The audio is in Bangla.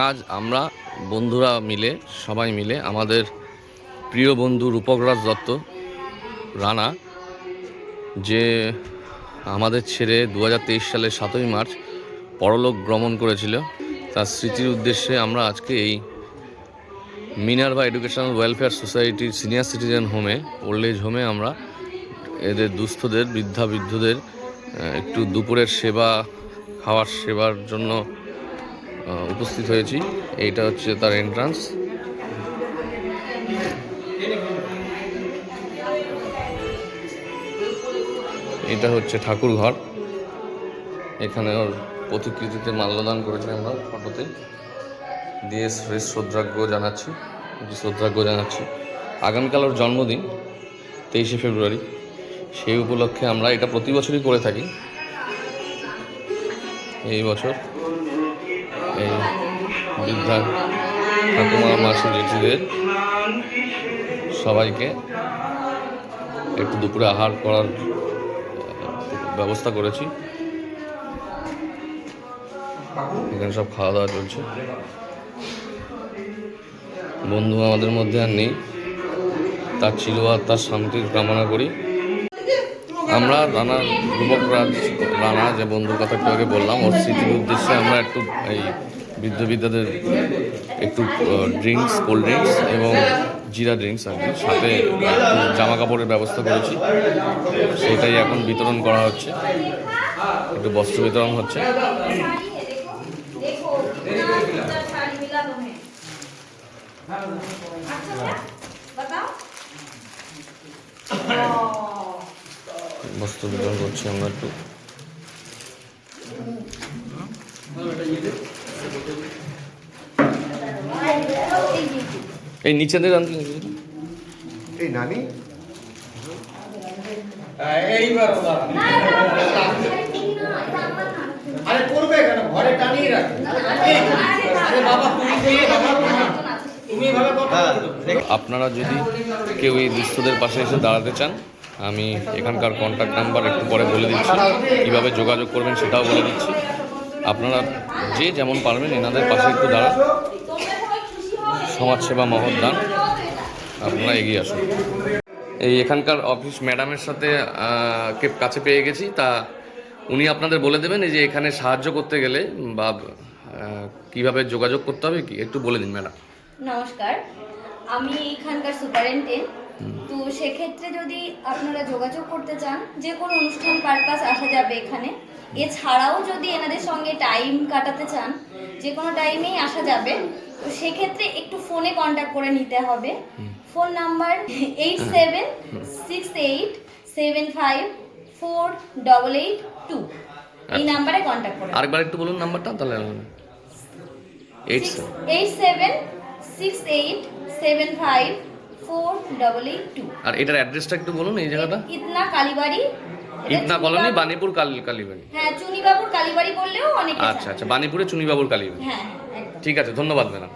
আজ আমরা বন্ধুরা মিলে সবাই মিলে আমাদের প্রিয় বন্ধু রূপকরাজ দত্ত রানা, যে আমাদের ছেড়ে 2023 সালের 7ই মার্চ পরলোক গমন করেছিল, তার স্মৃতির উদ্দেশ্যে আমরা আজকে এই মিনার্ভা এডুকেশনাল ওয়েলফেয়ার সোসাইটির সিনিয়র সিটিজেন হোমে, ওল্ড এজ হোমে আমরা এদের দুস্থদের বৃদ্ধদের একটু দুপুরের সেবা, খাওয়ার সেবার জন্য উপস্থিত হয়েছি। এইটা হচ্ছে তার এন্ট্রান্স। এটা হচ্ছে ঠাকুর ঘর। এখানে ওর প্রতিকৃতিতে মাল্যদান করেছি আমরা, ফটোতে দিয়ে শ্রদ্ধার্ঘ্য জানাচ্ছি। আগামীকাল ওর জন্মদিন 23শে ফেব্রুয়ারি, সেই উপলক্ষে আমরা এটা প্রতি বছরই করে থাকি। এই বছর এই বৃদ্ধা ঠাকুমা মাসি জেঠিদের সবাইকে একটু দুপুরে আহার করার ব্যবস্থা করেছি। এখানে সব খাওয়া দাওয়া চলছে। বন্ধু আমাদের মধ্যে আর নেই, তার চিরকাল তার শান্তির কামনা করি। আমরা রূপকরাজ রানা, যে বন্ধুর কথা একটু আগে বললাম, ওর স্মৃতির উদ্দেশ্যে আমরা একটু এই বৃদ্ধদের একটু ড্রিঙ্কস, কোল্ড ড্রিঙ্কস এবং জিরা ড্রিঙ্কস আর কি, সাথে জামা কাপড়ের ব্যবস্থা করেছি। সেটাই এখন বিতরণ করা হচ্ছে, একটু বস্ত্র বিতরণ হচ্ছে। বস্ত্র বিতরণ করছি আমরা একটু। এই নিচেদের এই নানি আরে করবে কেন, ঘরে টানিয়ে রাখে। আপনারা যদি কেউ এই দুস্থদের পাশে এসে দাঁড়াতে চান, আমি এখানকার কন্ট্যাক্ট নাম্বার একটু পরে বলে দিচ্ছি, কীভাবে যোগাযোগ করবেন সেটাও বলে দিচ্ছি। আপনারা যে যেমন পারবেন এনাদের পাশে একটু দাঁড়ান, সমাজসেবা মহৎ দান, আপনারা এগিয়ে আসুন। এই এখানকার অফিস ম্যাডামের সাথে কাছে পেয়ে গেছি, তা উনি আপনাদের বলে দেবেন এই যে এখানে সাহায্য করতে গেলে বা কিভাবে যোগাযোগ করতে হবে, কি একটু বলে দিন ম্যাডাম। নমস্কার, আমি এখানকার সুপারিনটেন্ডেন্ট। তো সেক্ষেত্রে যদি আপনারা যোগাযোগ করতে চান, যে কোনো অনুষ্ঠান পারপাস আসা যাবে এখানে। এছাড়াও যদি এনাদের সঙ্গে টাইম কাটাতে চান, যে কোনো টাইমেই আসা যাবে। তো সেক্ষেত্রে একটু ফোনে কন্ট্যাক্ট করে নিতে হবে। Phone number 8768754882। এই নাম্বারে কন্ট্যাক্ট করুন। আরেকবার একটু বলুন নাম্বারটা, তাহলে 8768754882। আর এটার অ্যাড্রেসটা একটু বলুন। এই জায়গাটা ইতনা কালীবাড়ি, ইতনা কলোনি, বানিপুর কালীবাড়ি। হ্যাঁ, চুনিবাবুর কালীবাড়ি বললেও অনেক। আচ্ছা, বানিপুরে চুনিবাবুর কালীবাড়ি। হ্যাঁ, ঠিক আছে, ধন্যবাদ ম্যাডাম।